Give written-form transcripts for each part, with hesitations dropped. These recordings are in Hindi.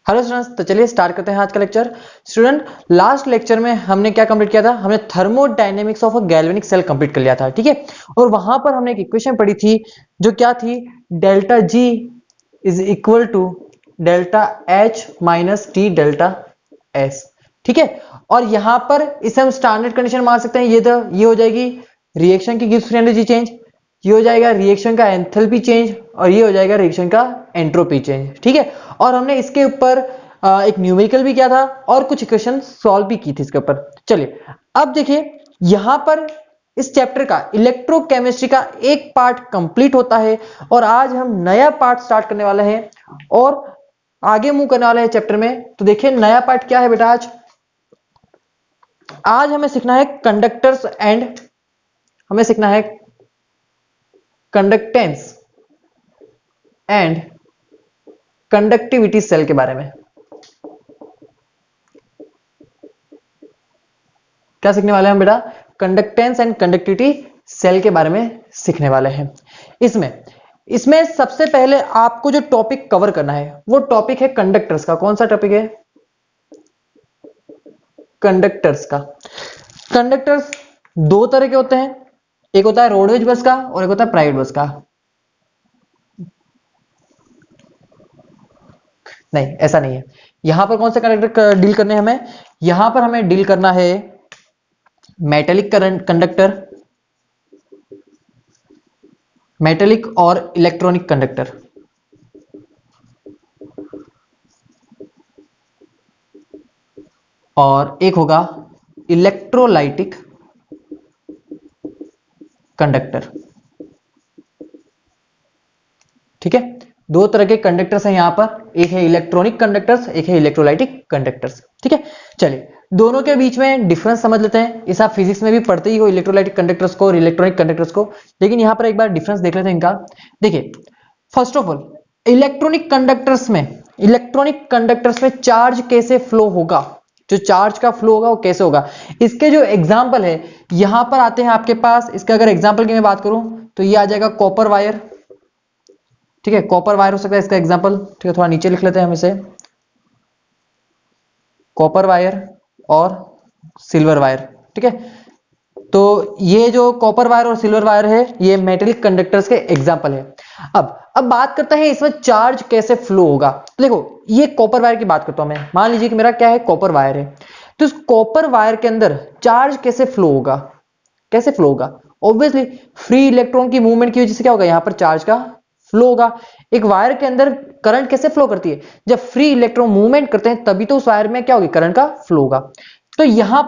हेलो स्टूडेंट्स, तो चलिए स्टार्ट करते हैं आज का लेक्चर। स्टूडेंट, लास्ट लेक्चर में हमने क्या कंप्लीट किया था? हमने thermodynamics of a galvanic cell complete कर लिया था, ठीक है। और वहां पर हमने एक इक्वेशन पढ़ी थी जो क्या थी, delta G is equal to delta H minus T delta S, ठीक है। और यहां पर इसे हम स्टैंडर्ड कंडीशन मान सकते हैं। ये हो जाएगी रिएक्शन की गिब्स फ्री एनर्जी चेंज, ये हो जाएगा रिएक्शन का एंथैल्पी चेंज, और ये हो जाएगा रिएक्शन का एंट्रोपी चेंज, ठीक है। और हमने इसके ऊपर एक न्यूमेरिकल भी किया था और कुछ इक्वेशन सॉल्व भी की थी इसके ऊपर। चलिए अब देखिए, यहां पर इस चैप्टर का इलेक्ट्रोकेमिस्ट्री का एक पार्ट कंप्लीट होता है और आज हम नया पार्ट स्टार्ट करने वाले हैं और आगे मूव करने वाले हैं चैप्टर में। तो देखिए नया पार्ट क्या है बेटा। आज हमें सीखना है कंडक्टर्स एंड हमें सीखना है कंडक्टेंस एंड कंडक्टिविटी सेल के बारे में। क्या सीखने वाले हैं हम बेटा? कंडक्टेंस एंड कंडक्टिविटी सेल के बारे में सीखने वाले हैं। इसमें सबसे पहले आपको जो टॉपिक कवर करना है वो टॉपिक है कंडक्टर्स का। कौन सा टॉपिक है? कंडक्टर्स का। कंडक्टर्स दो तरह के होते हैं, एक होता है रोडवेज बस का और एक होता है प्राइवेट बस का। नहीं, ऐसा नहीं है। यहां पर कौन से कंडक्टर डील करने हैं हमें? यहां पर हमें डील करना है मेटेलिक करंट कंडक्टर, मेटेलिक और इलेक्ट्रॉनिक कंडक्टर। और एक होगा इलेक्ट्रोलाइटिक कंडक्टर, ठीक है। दो तरह के कंडक्टर्स हैं यहां पर, एक है इलेक्ट्रॉनिक कंडक्टर्स, एक है इलेक्ट्रोलाइटिक कंडक्टर्स, ठीक है। चलिए दोनों के बीच में डिफरेंस समझ लेते हैं। इस आप फिजिक्स में भी पढ़ते ही हो इलेक्ट्रोलाइटिक कंडक्टर्स को और इलेक्ट्रॉनिक कंडक्टर्स को, लेकिन यहां पर एक बार डिफरेंस देख लेते हैं इनका। देखिए first of all, electronic conductors में चार्ज कैसे फ्लो होगा, जो चार्ज का फ्लो होगा वो कैसे होगा, इसके जो एग्जाम्पल है यहां पर आते हैं आपके पास। इसका अगर एग्जाम्पल की मैं बात करूं तो ये आ जाएगा कॉपर वायर, ठीक है। कॉपर वायर हो सकता है इसका एग्जाम्पल, ठीक है। थोड़ा नीचे लिख लेते हैं हम इसे, कॉपर वायर और सिल्वर वायर, ठीक है। तो ये जो कॉपर वायर और सिल्वर वायर है ये मेटेलिक कंडक्टर्स के एग्जाम्पल है। अब बात करते हैं इसमें चार्ज कैसे फ्लो होगा। देखो ये कॉपर वायर की बात करता हूं मैं, मान लीजिए कि मेरा क्या है, कॉपर वायर है। तो इस कॉपर वायर के अंदर चार्ज कैसे फ्लो होगा? कैसे फ्लो होगा? ऑब्वियसली फ्री इलेक्ट्रॉन की मूवमेंट की वजह से क्या होगा, यहां पर चार्ज का फ्लो होगा। एक वायर के अंदर करंट कैसे फ्लो करती है? जब फ्री इलेक्ट्रॉन मूवमेंट करते हैं तभी तो उस वायर में क्या होगी, करंट का फ्लो होगा। तो यहां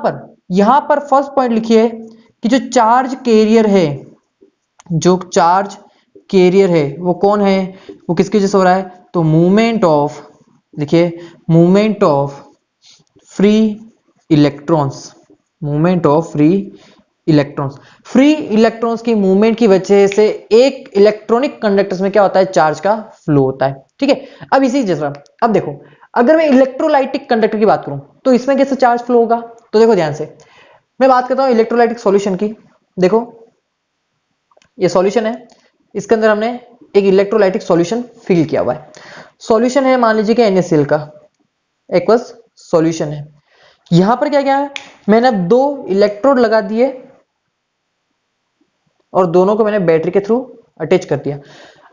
पर फर्स्ट पॉइंट लिखिए कि जो चार्ज कैरियर है, जो चार्ज कैरियर है वो कौन है, वो किसकी वजह से हो रहा है? तो मूवमेंट ऑफ, लिखिए movement of free electrons, movement of free electrons. Free electrons की मूवमेंट की वजह से एक इलेक्ट्रॉनिक कंडक्टर्स में क्या होता है, चार्ज का फ्लो होता है, ठीक है। अब इसी जैसा, अब देखो अगर मैं इलेक्ट्रोलाइटिक कंडक्टर की बात करूं तो इसमें कैसे चार्ज फ्लो होगा? तो देखो ध्यान से, मैं बात करता हूं इलेक्ट्रोलाइटिक सॉल्यूशन की। देखो ये सॉल्यूशन है, इसके अंदर हमने एक इलेक्ट्रोलाइटिक सॉल्यूशन फिल किया हुआ है। सॉल्यूशन है मान लीजिए कि NaCl का एक्वस सॉल्यूशन है। यहां पर क्या क्या है, मैंने अब दो इलेक्ट्रोड लगा दिए और दोनों को मैंने बैटरी के थ्रू अटैच कर दिया।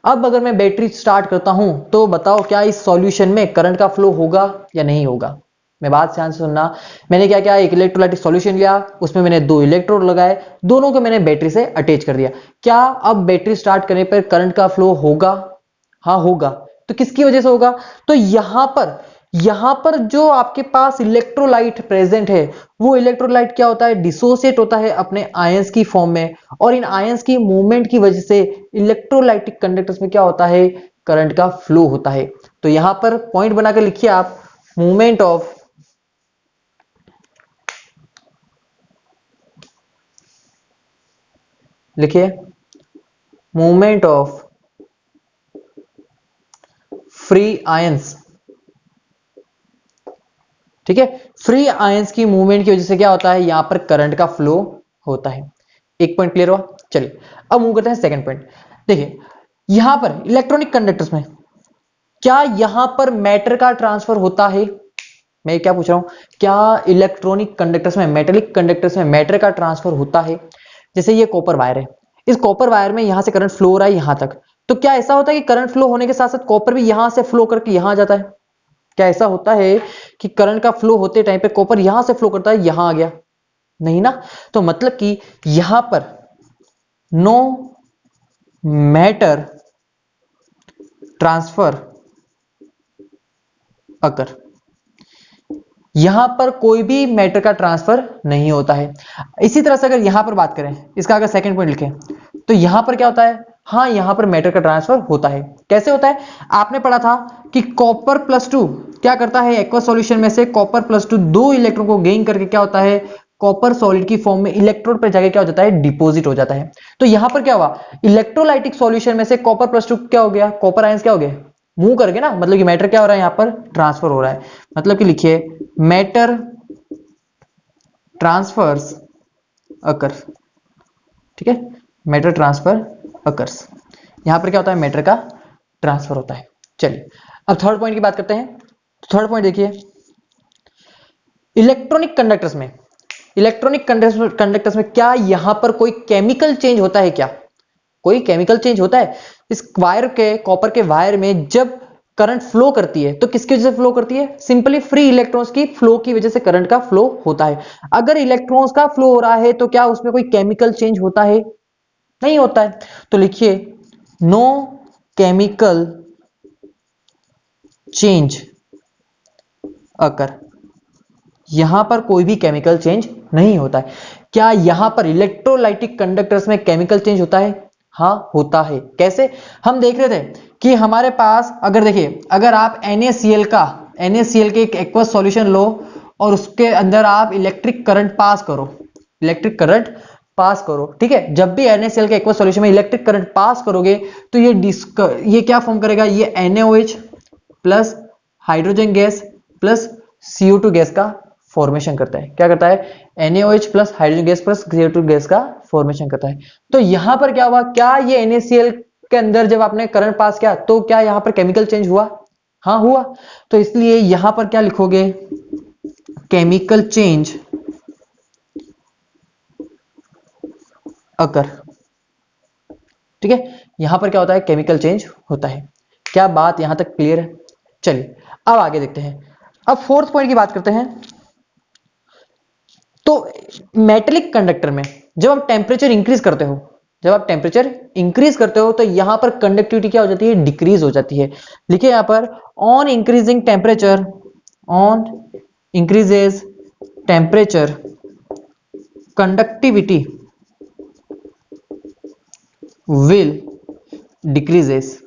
अब अगर मैं बैटरी स्टार्ट करता हूं तो बताओ क्या इस सॉल्यूशन में करंट का फ्लो होगा या नहीं होगा? मैं बात ध्यान से सुनना। मैंने क्या किया, एक इलेक्ट्रोलाइटिक सॉल्यूशन लिया, उसमें मैंने दो इलेक्ट्रोड लगाए, दोनों को मैंने बैटरी से अटैच कर दिया। क्या अब बैटरी स्टार्ट करने पर करंट का फ्लो होगा? हाँ होगा। तो किसकी वजह से होगा? तो यहां पर जो आपके पास इलेक्ट्रोलाइट प्रेजेंट है वो इलेक्ट्रोलाइट क्या होता है, डिसोसिएट होता है अपने आयंस की फॉर्म में, और इन आयंस की मूवमेंट की वजह से इलेक्ट्रोलाइटिक कंडक्टर्स में क्या होता है, करंट का फ्लो होता है। तो यहां पर पॉइंट बनाकर लिखिए आप, मूवमेंट ऑफ लिखिए मूवमेंट ऑफ फ्री आयंस, ठीक है। फ्री आयंस की मूवमेंट की वजह से क्या होता है, यहां पर करंट का फ्लो होता है। एक पॉइंट क्लियर हुआ। चलिए अब मूव करते हैं सेकंड पॉइंट। देखिए यहां पर इलेक्ट्रॉनिक कंडक्टर्स में क्या यहां पर मैटर का ट्रांसफर होता है? मैं क्या पूछ रहा हूं, क्या इलेक्ट्रॉनिक कंडक्टर्स में, मेटेलिक कंडक्टर्स में मैटर का ट्रांसफर होता है? जैसे ये कॉपर वायर है, इस कॉपर वायर में यहां से करंट फ्लो हो रहा है यहां तक, तो क्या ऐसा होता है कि करंट फ्लो होने के साथ साथ कॉपर भी यहां से फ्लो करके यहां आ जाता है? क्या ऐसा होता है कि करंट का फ्लो होते टाइम पे कॉपर यहां से फ्लो करता है यहां आ गया? नहीं ना। तो मतलब कि यहां पर नो मैटर ट्रांसफर अकर, यहां पर कोई भी मैटर का ट्रांसफर नहीं होता है। इसी तरह से अगर यहां पर बात करें, इसका अगर सेकंड पॉइंट लिखें, तो यहां पर क्या होता है, हाँ यहां पर मैटर का ट्रांसफर होता है। कैसे होता है? आपने पढ़ा था कि कॉपर प्लस टू क्या करता है, एक्वा सॉल्यूशन में से कॉपर प्लस टू दो इलेक्ट्रॉन को गेन करके क्या होता है, कॉपर सॉलिड की फॉर्म में इलेक्ट्रोड पर जाके क्या हो जाता है, डिपॉजिट हो जाता है। तो यहां पर क्या हुआ, इलेक्ट्रोलाइटिक सॉल्यूशन में से कॉपर प्लस टू क्या हो गया, कॉपर आयंस क्या हो गए, मूव करके ना, मतलब कि मैटर क्या हो रहा है, यहां पर ट्रांसफर हो रहा है। मतलब कि लिखिए मैटर ट्रांसफर्स अकर, ठीक है, मैटर ट्रांसफर अकर्स, यहां पर क्या होता है, मैटर का ट्रांसफर होता है। चलिए अब थर्ड पॉइंट की बात करते हैं। थर्ड पॉइंट देखिए, इलेक्ट्रॉनिक कंडक्टर्स में, इलेक्ट्रॉनिक कंडक्टर्स में क्या यहां पर कोई केमिकल चेंज होता है क्या? कोई केमिकल चेंज होता है? इस वायर के, कॉपर के वायर में जब करंट फ्लो करती है तो किसकी वजह से फ्लो करती है? सिंपली फ्री इलेक्ट्रॉन्स की फ्लो की वजह से करंट का फ्लो होता है। अगर इलेक्ट्रॉन्स का फ्लो हो रहा है तो क्या उसमें कोई केमिकल चेंज होता है? नहीं होता है। तो लिखिए नो केमिकल चेंज अकर, यहां पर कोई भी केमिकल चेंज नहीं होता है। क्या यहां पर इलेक्ट्रोलाइटिक कंडक्टर्स में केमिकल चेंज होता है? हाँ होता है। कैसे? हम देख रहे थे कि हमारे पास, अगर देखिए, अगर आप NaCl का, NaCl के एक एक्वस सॉल्यूशन लो और उसके अंदर आप इलेक्ट्रिक करंट पास करो, इलेक्ट्रिक करंट पास करो, ठीक है, जब भी NaCl के एक्वस सॉल्यूशन में इलेक्ट्रिक करंट पास करोगे तो ये क्या फॉर्म करेगा, ये NaOH plus hydrogen gas plus CO2 gas का फॉर्मेशन करता है। क्या करता है? NaOH plus hydrogen gas plus CO2 gas का फॉर्मेशन करता है। तो यहां पर क्या हुआ, क्या ये NaCl के अंदर जब आपने करंट पास किया तो क्या यहां पर केमिकल चेंज हुआ? हाँ हुआ। तो इसलिए यहां पर क्या लिखोगे, केमिकल चेंज अकर, ठीक है, यहां पर क्या होता है, केमिकल चेंज होता है। क्या बात यहां तक क्लियर है? चलिए अब आगे देखते हैं। अब फोर्थ पॉइंट की बात करते हैं। तो मेटेलिक कंडक्टर में जब आप टेम्परेचर इंक्रीज करते हो, जब आप टेम्परेचर इंक्रीज करते हो तो यहां पर कंडक्टिविटी क्या हो जाती है, डिक्रीज हो जाती है। लिखिए यहां पर on increasing temperature, on increases temperature conductivity will decreases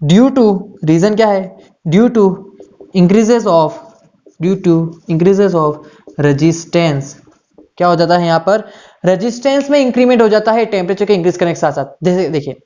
due to, reason क्या है, due to increases of, due to increases of resistance. क्या हो जाता है यहां पर, रेजिस्टेंस में इंक्रीमेंट हो जाता है टेम्परेचर के इंक्रीज करने के साथ साथ। जैसे देखिए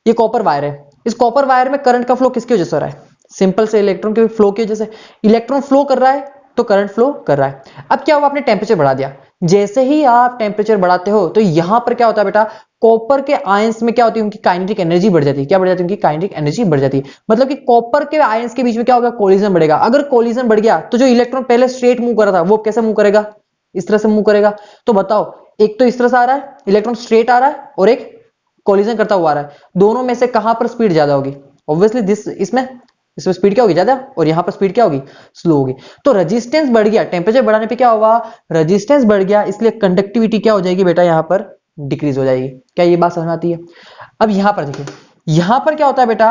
ये कॉपर वायर है, इस कॉपर वायर में करंट का फ्लो किसकी वजह से हो रहा है, सिंपल से इलेक्ट्रॉन के फ्लो की वजह से। इलेक्ट्रॉन फ्लो कर रहा है तो करंट फ्लो कर रहा है। अब क्या हुआ, आपने टेम्परेचर बढ़ा दिया, जैसे ही आप टेम्परेचर बढ़ाते हो तो यहां पर क्या होता है बेटा, कॉपर के आयंस में क्या होती है, उनकी काइनेटिक एनर्जी बढ़ जाती है। क्या बढ़ जाती है, उनकी काइनेटिक एनर्जी बढ़ जाती है। मतलब कि कॉपर के आयंस के बीच में क्या होगा, कोलिजन बढ़ेगा। अगर कोलिजन बढ़ गया तो जो इलेक्ट्रॉन पहले स्ट्रेट मूव कर रहा था वो कैसे मूव करेगा, इस तरह से मूव करेगा। तो बताओ, एक तो इस तरह से आ रहा है इलेक्ट्रॉन स्ट्रेट आ रहा है और एक कोलिजन करता हुआ आ रहा है, दोनों में से कहां पर स्पीड ज्यादा होगी, ऑब्वियसली दिस, इसमें इसमें स्पीड क्या होगी, ज्यादा, और यहां पर स्पीड क्या होगी, स्लो होगी। तो रेजिस्टेंस बढ़ गया, टेम्परेचर बढ़ाने पे क्या होगा, रेजिस्टेंस बढ़ गया, इसलिए कंडक्टिविटी क्या हो जाएगी बेटा, यहां पर डिक्रीज हो जाएगी। क्या ये बात समझ में आती है? अब यहां पर देखिए, यहां पर क्या होता है बेटा,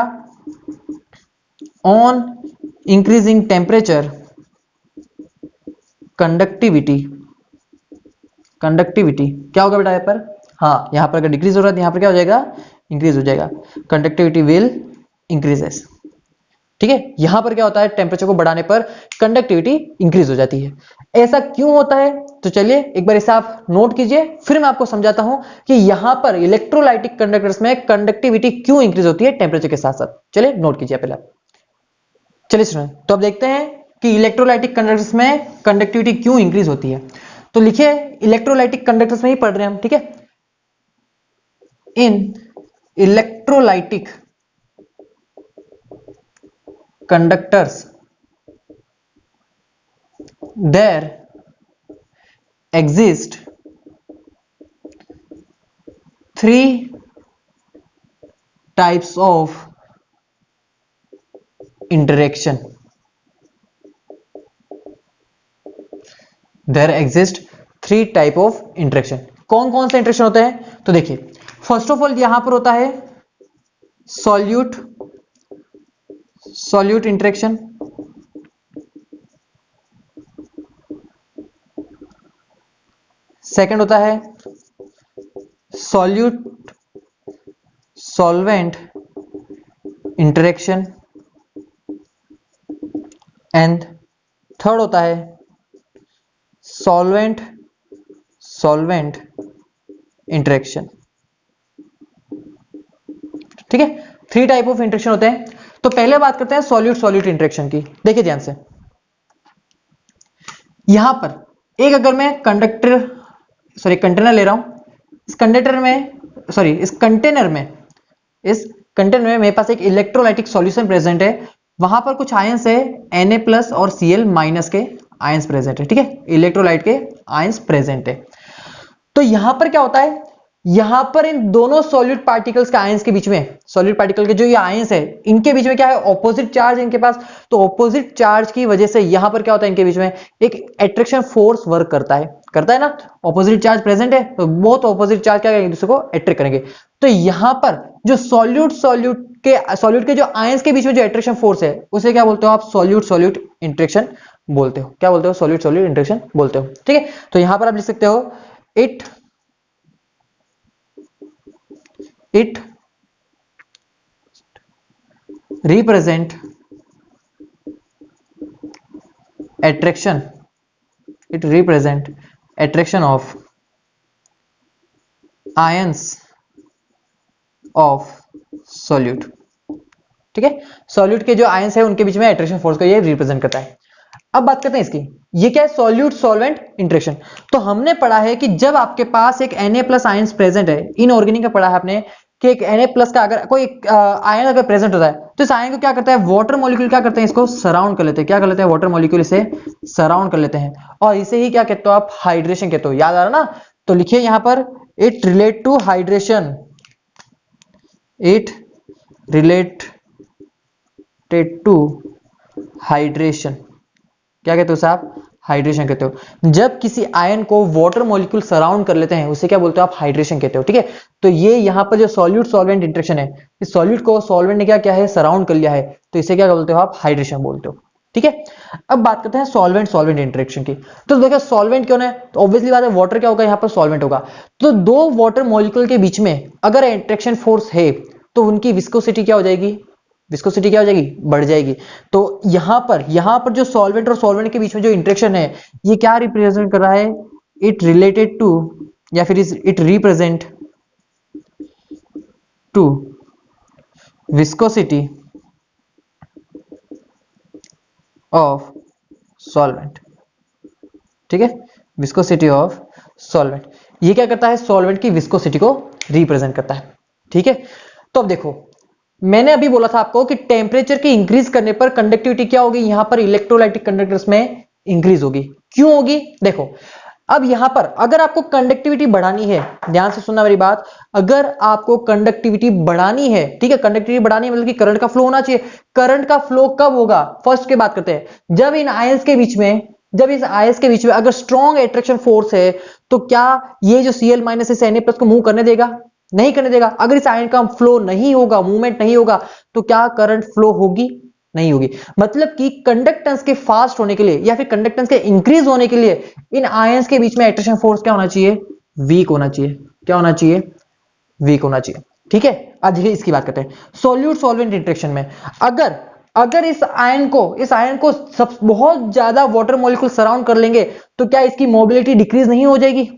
on increasing temperature conductivity, conductivity क्या होगा बेटा यहां पर, हाँ यहां पर अगर डिक्रीज हो रहा है तो यहां पर क्या हो जाएगा, इंक्रीज हो जाएगा, कंडक्टिविटी विल इंक्रीजेस। ठीक है, यहां पर क्या होता है, टेम्परेचर को बढ़ाने पर कंडक्टिविटी इंक्रीज हो जाती है। ऐसा क्यों होता है, तो चलिए एक बार इसे आप नोट कीजिए, फिर मैं आपको समझाता हूं कि यहां पर इलेक्ट्रोलाइटिक कंडक्टर्स में कंडक्टिविटी क्यों इंक्रीज होती है टेम्परेचर के साथ साथ। चलिए नोट कीजिए पहले आप। चलिए सुनिए, तो अब देखते हैं कि इलेक्ट्रोलाइटिक कंडक्टर्स में कंडक्टिविटी क्यों इंक्रीज होती है। तो लिखिए इलेक्ट्रोलाइटिक कंडक्टर्स में ही पढ़ रहे हैं हम, ठीक है, इन electrolytic conductors there exist three types of interaction. There exist three type of interaction. कौन कौन से इंटरेक्शन होते हैं? तो देखिए, फर्स्ट ऑफ ऑल यहां पर होता है सॉल्यूट इंटरेक्शन, सेकंड होता है solute solvent interaction, and third होता है सॉल्वेंट सॉल्वेंट इंटरेक्शन। ठीक है, थ्री टाइप ऑफ इंटरेक्शन होते हैं। तो पहले बात करते हैं सॉल्यूट सॉल्यूट इंटरेक्शन की। देखिए ध्यान से, यहां पर एक अगर मैं कंटेनर ले रहा हूं, इस कंटेनर में मेरे पास एक इलेक्ट्रोलाइटिक सॉल्यूशन प्रेजेंट है, वहां पर कुछ आयंस है Na+ और Cl- के आयंस प्रेजेंट है। ठीक है, इलेक्ट्रोलाइट के आयंस प्रेजेंट है। तो यहां पर क्या होता है, यहां पर इन दोनों सॉल्यूट पार्टिकल्स के आयंस के बीच में, सॉल्यूट पार्टिकल के जो ये आयंस है, इनके बीच में क्या है, ऑपोजिट चार्ज है इनके पास। तो ऑपोजिट चार्ज की वजह से यहां पर क्या होता है, इनके बीच में एक अट्रैक्शन फोर्स वर्क करता है ना। ऑपोजिट चार्ज प्रेजेंट है तो बोथ ऑपोजिट चार्ज क्या करेंगे, एक दूसरे को अट्रैक्ट करेंगे। तो यहां पर जो सॉल्यूट के जो आयंस के बीच में जो अट्रैक्शन फोर्स है, उसे क्या बोलते हो आप, सॉल्यूट इंटरेक्शन बोलते हो। क्या बोलते हो, सॉल्यूट इंटरेक्शन बोलते हो। ठीक है, तो यहां पर आप लिख सकते हो it represent attraction of ions of solute। ठीक है, सॉल्यूट के जो आयंस है उनके बीच में अट्रैक्शन फोर्स को ये रिप्रेजेंट करता है। अब बात करते हैं इसकी, ये क्या है, सॉल्यूट सॉल्वेंट इंटरेक्शन। तो हमने पढ़ा है कि जब आपके पास एक Na+ आयंस प्रेजेंट है, इनऑर्गेनिक का पढ़ा है आपने कि एक Na+ का अगर कोई आयन अगर प्रेजेंट होता है, तो इस आयन को क्या करता है, वाटर मॉलिक्यूल क्या करते हैं, इसको सराउंड कर लेते हैं। क्या कर लेते हैं, वाटर मॉलिक्यूल इसे सराउंड कर लेते हैं, और इसे ही क्या कहते हो आप, हाइड्रेशन कहते हो। याद आ रहा ना, तो लिखिए यहां पर it relate to hydration, it related to hydration. क्या कहते हो साहब, हाइड्रेशन कहते हो। जब किसी आयन को वाटर मॉलिक्यूल सराउंड कर लेते हैं, उसे क्या बोलते हो आप, हाइड्रेशन कहते हो। ठीक है, तो ये यहां पर जो सॉल्यूट सॉल्वेंट इंटरेक्शन है, इस सॉल्यूट को सॉल्वेंट ने क्या है, सराउंड कर लिया है, तो इसे क्या बोलते हो आप, हाइड्रेशन बोलते हो। ठीक है, अब बात करते हैं सॉल्वेंट इंटरेक्शन की। तो देखो सॉल्वेंट क्यों है, तो ऑब्वियसली बात है वाटर क्या होगा, यहां पर सॉल्वेंट होगा। तो दो वाटर मॉलिक्यूल के बीच में अगर इंटरेक्शन फोर्स है, तो उनकी विस्कोसिटी क्या हो जाएगी, बढ़ जाएगी। तो यहां पर जो सॉल्वेंट और सॉल्वेंट के बीच में जो इंटरेक्शन है, ये क्या रिप्रेजेंट कर रहा है, इट रिलेटेड टू, या फिर it represent to viscosity of solvent. ठीक है, विस्कोसिटी ऑफ सॉल्वेंट, ये क्या करता है, सॉल्वेंट की विस्कोसिटी को रिप्रेजेंट करता है। ठीक है, तो अब देखो, मैंने अभी बोला था आपको कि टेम्परेचर की इंक्रीज करने पर कंडक्टिविटी क्या होगी, यहां पर इलेक्ट्रोलाइटिक कंडक्टर्स में इंक्रीज होगी। क्यों होगी, देखो अब यहां पर अगर आपको कंडक्टिविटी बढ़ानी है, ध्यान से सुनना मेरी बात, अगर आपको कंडक्टिविटी बढ़ानी है, ठीक है, कंडक्टिविटी बढ़ानी है मतलब कि करंट का फ्लो होना चाहिए। करंट का फ्लो कब होगा, फर्स्ट की बात करते हैं, जब इन आयंस के बीच में, अगर स्ट्रॉन्ग अट्रैक्शन फोर्स है, तो क्या ये जो Cl- इस Na+ को मूव करने देगा, नहीं करने देगा। अगर इस आयन का फ्लो नहीं होगा, मूवमेंट नहीं होगा, तो क्या करंट फ्लो होगी, नहीं होगी। मतलब कि कंडक्टेंस के फास्ट होने के लिए या फिर कंडक्टेंस के इंक्रीज होने के लिए इन आयंस के बीच में अट्रैक्शन फोर्स क्या होना चाहिए, वीक होना चाहिए। क्या होना चाहिए, वीक होना चाहिए। ठीक है, अब देखिए इसकी बात करते हैं सॉल्यूट सॉल्वेंट इंटरेक्शन में। अगर इस आयन को सब बहुत ज्यादा वाटर मॉलिक्यूल सराउंड कर लेंगे, तो क्या इसकी मोबिलिटी डिक्रीज नहीं हो जाएगी,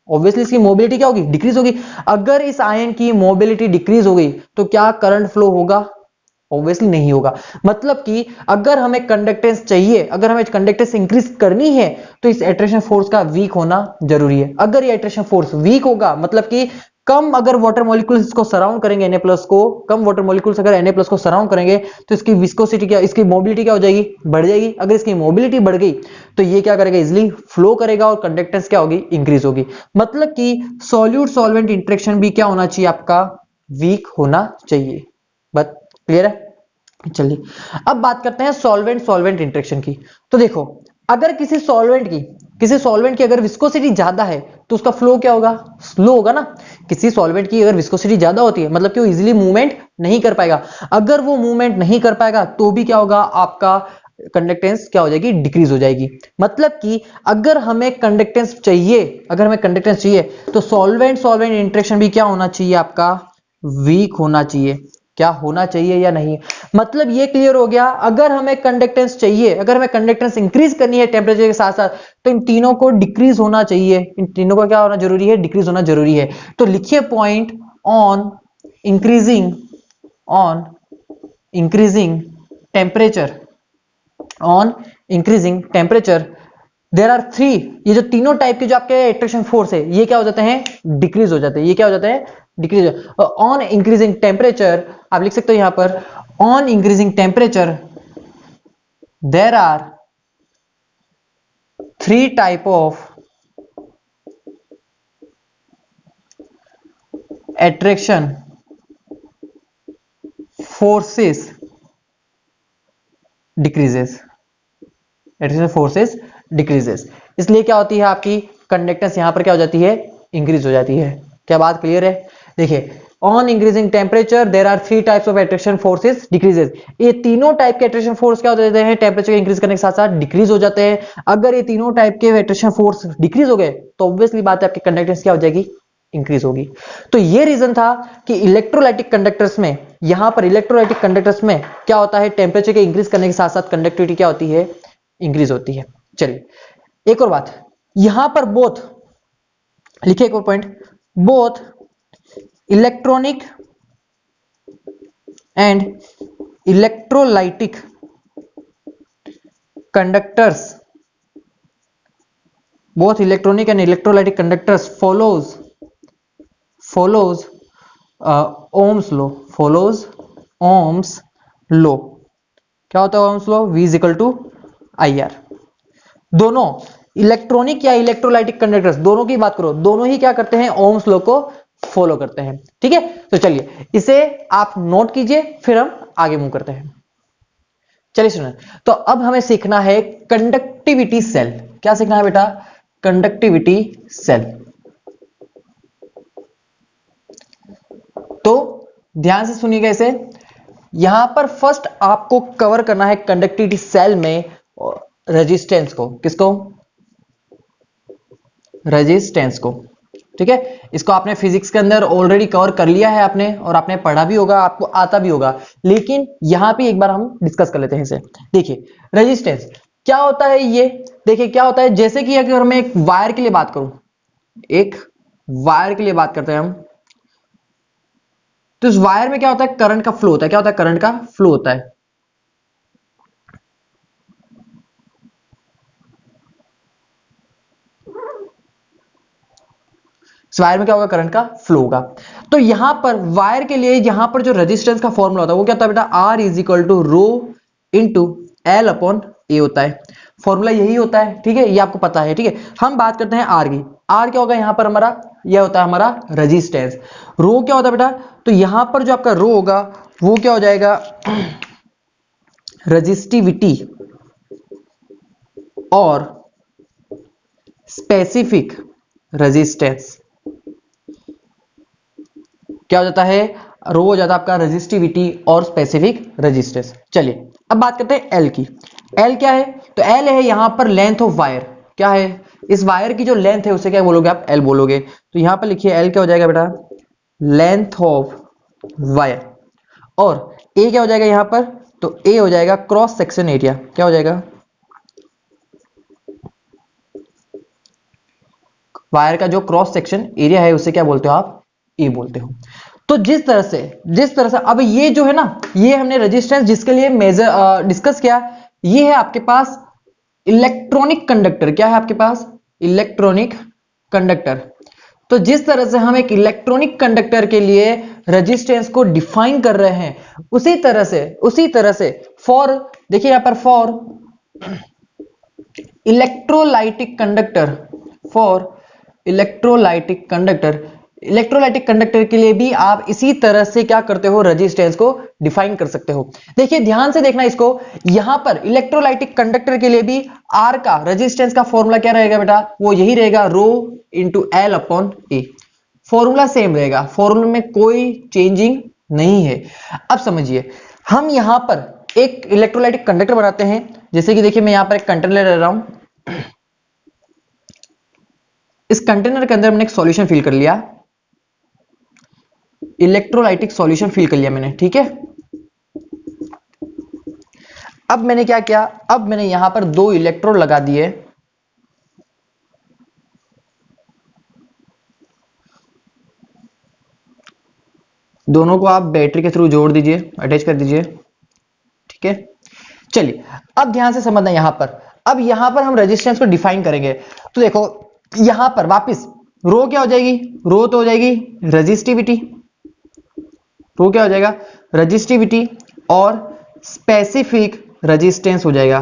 ऑब्वियसली इसकी मोबिलिटी क्या होगी, डिक्रीज होगी। अगर इस आयन की मोबिलिटी डिक्रीज हो गई, तो क्या करंट फ्लो होगा, ऑब्वियसली नहीं होगा। मतलब कि अगर हमें कंडक्टेंस चाहिए, अगर हमें कंडक्टेंस इंक्रीज करनी है, तो इस अट्रैक्शन फोर्स का वीक होना जरूरी है। अगर ये अट्रैक्शन फोर्स वीक होगा, मतलब कि कम अगर वाटर मॉलिक्यूल्स इसको सराउंड करेंगे Na+ को, कम वाटर मॉलिक्यूल्स अगर Na+ को सराउंड करेंगे तो इसकी विस्कोसिटी क्या, इसकी मोबिलिटी क्या हो जाएगी, बढ़ जाएगी। अगर इसकी मोबिलिटी बढ़ गई तो ये क्या करेगा, इजिली फ्लो करेगा और कंडक्टेंस क्या होगी, इंक्रीज होगी। मतलब कि सॉल्यूट सॉल्वेंट इंटरेक्शन भी क्या होना चाहिए, आपका वीक होना चाहिए। बात क्लियर है। चलिए अब बात करते हैं सॉल्वेंट सॉल्वेंट इंटरेक्शन की। तो देखो अगर किसी सॉल्वेंट की अगर विस्कोसिटी ज्यादा है तो उसका फ्लो क्या होगा, स्लो होगा ना। किसी सॉल्वेंट की अगर विस्कोसिटी ज्यादा होती है मतलब कि वो इजीली मूवमेंट नहीं कर पाएगा। अगर वो मूवमेंट नहीं कर पाएगा तो भी क्या होगा, आपका कंडक्टेंस क्या हो जाएगी, डिक्रीज हो जाएगी। मतलब कि अगर हमें कंडक्टेंस चाहिए तो सॉल्वेंट सॉल्वेंट इंटरेक्शन भी क्या होना चाहिए, आपका वीक होना चाहिए। क्या होना चाहिए या नहीं, मतलब ये क्लियर हो गया। अगर हमें कंडक्टेंस चाहिए, अगर हमें कंडक्टेंस इंक्रीज करनी है टेम्परेचर के साथ साथ, तो इन तीनों को डिक्रीज होना चाहिए। इन तीनों का क्या होना जरूरी है, डिक्रीज होना जरूरी है। तो लिखिए point on increasing temperature there are 3, ये जो तीनों टाइप के जो आपके अट्रैक्शन फोर्स है ये क्या हो जाते हैं, डिक्रीज हो जाते हैं। ये क्या हो जाते हैं, डिक्रीज। ऑन इंक्रीजिंग टेम्परेचर आप लिख सकते हो यहां पर, on increasing temperature there are 3 type of attraction forces decreases। इसलिए क्या होती है, आपकी कंडक्टेंस यहां पर क्या हो जाती है, इंक्रीज हो जाती है। क्या बात क्लियर है। देखिए on increasing temperature there are 3 types of attraction forces decreases. ये तीनों टाइप के अट्रैक्शन फोर्स क्या हो जाते हैं, टेम्परेचर इंक्रीज करने के साथ साथ डिक्रीज हो जाते हैं। अगर ये तीनों टाइप के अट्रैक्शन फोर्स डिक्रीज हो गए तो ऑब्वियसली बात है आपकी कंडक्टेंस क्या हो जाएगी, इंक्रीज होगी। तो ये रीजन था कि इलेक्ट्रोलाइटिक कंडक्टर्स में, यहां पर इलेक्ट्रोलाइटिक कंडक्टर्स में क्या होता है, टेम्परेचर के इंक्रीज करने के साथ साथ कंडक्टिविटी क्या होती है, इंक्रीज होती है। चलिए एक और बात, यहां पर बोथ लिखिए, एक और point, both electronic and electrolytic conductors, both electronic and electrolytic conductors follows Ohm's law। क्या होता है Ohm's law, V is equal to IR। दोनों इलेक्ट्रॉनिक या इलेक्ट्रोलाइटिक कंडक्टर्स, दोनों की बात करो, दोनों ही क्या करते हैं, Ohm's law को फॉलो करते हैं। ठीक है, तो चलिए इसे आप नोट कीजिए, फिर हम आगे मूव करते हैं। चलिए सुनिए, तो अब हमें सीखना है कंडक्टिविटी सेल। क्या सीखना है बेटा, कंडक्टिविटी सेल। तो ध्यान से सुनिएगा इसे, यहां पर फर्स्ट आपको कवर करना है कंडक्टिविटी सेल में रेजिस्टेंस को। किसको, रेजिस्टेंस को। ठीक है, इसको आपने फिजिक्स के अंदर ऑलरेडी कवर कर लिया है आपने, और आपने पढ़ा भी होगा, आपको आता भी होगा, लेकिन यहां पे एक बार हम डिस्कस कर लेते हैं इसे। देखिए रेजिस्टेंस क्या होता है, ये देखिए क्या होता है। जैसे कि अगर मैं एक वायर के लिए बात करूं, एक वायर के लिए बात करते हैं हम, तो इस वायर में क्या होता है, करंट का फ्लो होता है। क्या होता है, करंट का फ्लो होता है। इस वायर में क्या होगा, करंट का फ्लो होगा। तो यहां पर वायर के लिए यहां पर जो रेजिस्टेंस का फॉर्मूला होता है वो क्या होता है बेटा, R is equal to rho into L upon A होता है। फॉर्मूला यही होता है। ठीक है, ये आपको पता है। ठीक है, हम बात करते हैं आर की। आर क्या होगा यहां पर हमारा, यह होता है हमारा रेजिस्टेंस। रो क्या होता है बेटा, तो यहां पर जो आपका रो होगा वो क्या हो जाएगा, रेजिस्टिविटी और स्पेसिफिक रेजिस्टेंस। क्या हो जाता है, रो हो जाता है आपका रेजिस्टिविटी और स्पेसिफिक रेजिस्टेंस। चलिए अब बात करते हैं एल की। एल क्या है, तो एल है यहां पर लेंथ ऑफ वायर। क्या है, इस वायर की जो लेंथ है उसे क्या बोलोगे आप, एल बोलोगे। तो यहां पर लिखिए एल क्या हो जाएगा बेटा, लेंथ ऑफ वायर। और ए क्या हो जाएगा यहां पर, तो ए हो जाएगा क्रॉस सेक्शन एरिया। क्या हो जाएगा, वायर का जो क्रॉस सेक्शन एरिया है उसे क्या बोलते हो आप, ए बोलते हो। तो जिस तरह से अब ये जो है ना, ये हमने रेजिस्टेंस जिसके लिए मेजर डिस्कस किया, ये है आपके पास इलेक्ट्रॉनिक कंडक्टर। क्या है आपके पास, इलेक्ट्रॉनिक कंडक्टर। तो जिस तरह से हम एक इलेक्ट्रॉनिक कंडक्टर के लिए रेजिस्टेंस को डिफाइन कर रहे हैं, उसी तरह से फॉर, देखिए यहां पर for electrolytic conductor, for electrolytic conductor के लिए भी आप इसी तरह से क्या करते हो, रेजिस्टेंस को डिफाइन कर सकते हो। देखिए ध्यान से देखना इसको, यहां पर इलेक्ट्रोलाइटिक कंडक्टर के लिए भी आर का रेजिस्टेंस का फॉर्मूला क्या रहेगा बेटा, वो यही रहेगा रो इंटू एल अपॉन ए। फॉर्मूला सेम रहेगा, फॉर्मूला में कोई चेंजिंग नहीं है। अब समझिए, हम यहां पर एक इलेक्ट्रोलाइटिक कंडक्टर बनाते हैं, जैसे कि देखिए मैं यहां पर एक कंटेनर ले रहा हूं, इस कंटेनर के अंदर मैंने एक सॉल्यूशन फिल कर लिया, इलेक्ट्रोलाइटिक सॉल्यूशन फिल कर लिया मैंने, ठीक है। अब मैंने क्या किया, अब मैंने यहां पर 2 इलेक्ट्रोड लगा दिए, दोनों को आप बैटरी के थ्रू जोड़ दीजिए, अटैच कर दीजिए, ठीक है। चलिए अब ध्यान से समझना, अब यहां पर हम रेजिस्टेंस को डिफाइन करेंगे। तो देखो यहां पर वापस रो क्या हो जाएगी, रो तो हो जाएगी रेजिस्टिविटी, रो क्या हो जाएगा, रेजिस्टिविटी, और स्पेसिफिक रेजिस्टेंस हो जाएगा।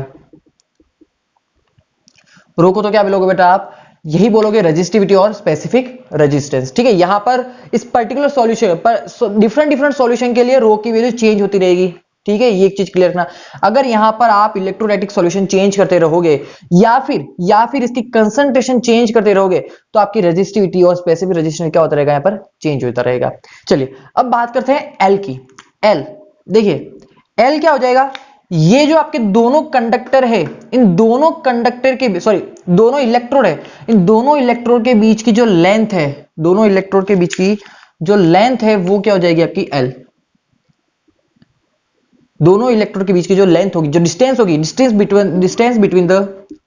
रो को तो क्या बोलोगे बेटा आप, यही बोलोगे रेजिस्टिविटी और स्पेसिफिक रेजिस्टेंस, ठीक है। यहां पर इस पर्टिकुलर सॉल्यूशन पर डिफरेंट सॉल्यूशन के लिए रो की वैल्यू चेंज होती रहेगी, ठीक है। ये एक चीज क्लियर रखना, अगर यहां पर आप इलेक्ट्रोलाइटिक सॉल्यूशन चेंज करते रहोगे या फिर इसकी कंसंट्रेशन चेंज करते रहोगे, तो आपकी रेजिस्टिविटी और स्पेसिफिक रेजिस्टेंस क्या होता रहेगा, यहां पर चेंज होता रहेगा। चलिए अब बात करते हैं एल की। एल देखिए एल क्या हो जाएगा, ये जो आपके दोनों कंडक्टर है, इन दोनों कंडक्टर के दोनों इलेक्ट्रोड है, इन दोनों इलेक्ट्रोड के बीच की जो लेंथ है, दोनों इलेक्ट्रोड के बीच की जो लेंथ है वो क्या हो जाएगी आपकी एल। दोनों इलेक्ट्रोड के बीच की जो लेंथ होगी, जो डिस्टेंस होगी, डिस्टेंस बिटवीन द,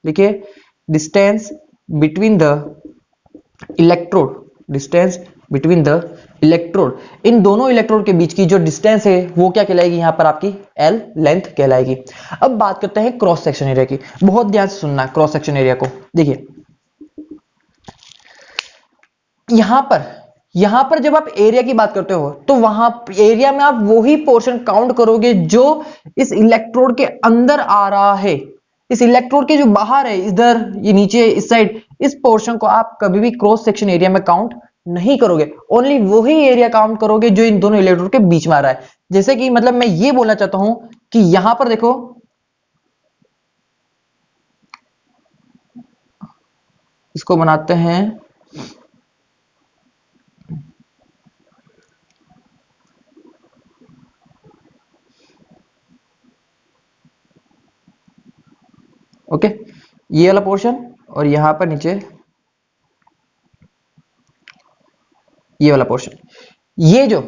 देखिए distance between the electrode, distance between the electrode, इन दोनों इलेक्ट्रोड के बीच की जो डिस्टेंस है वो क्या कहलाएगी, यहां पर आपकी एल लेंथ कहलाएगी। अब बात करते हैं क्रॉस सेक्शन एरिया की, बहुत ध्यान से सुनना क्रॉस सेक्शन एरिया को। देखिए यहां पर जब आप एरिया की बात करते हो, तो वहां एरिया में आप वही पोर्शन काउंट करोगे जो इस इलेक्ट्रोड के अंदर आ रहा है। इस इलेक्ट्रोड के जो बाहर है, इधर ये नीचे इस साइड, इस पोर्शन को आप कभी भी क्रॉस सेक्शन एरिया में काउंट नहीं करोगे, ओनली वही एरिया काउंट करोगे जो इन दोनों इलेक्ट्रोड के बीच में आ रहा है। जैसे कि मतलब मैं ये बोलना चाहता हूं कि यहां पर देखो, इसको बनाते हैं, ओके, ये वाला पोर्शन और यहां पर नीचे ये वाला पोर्शन, ये जो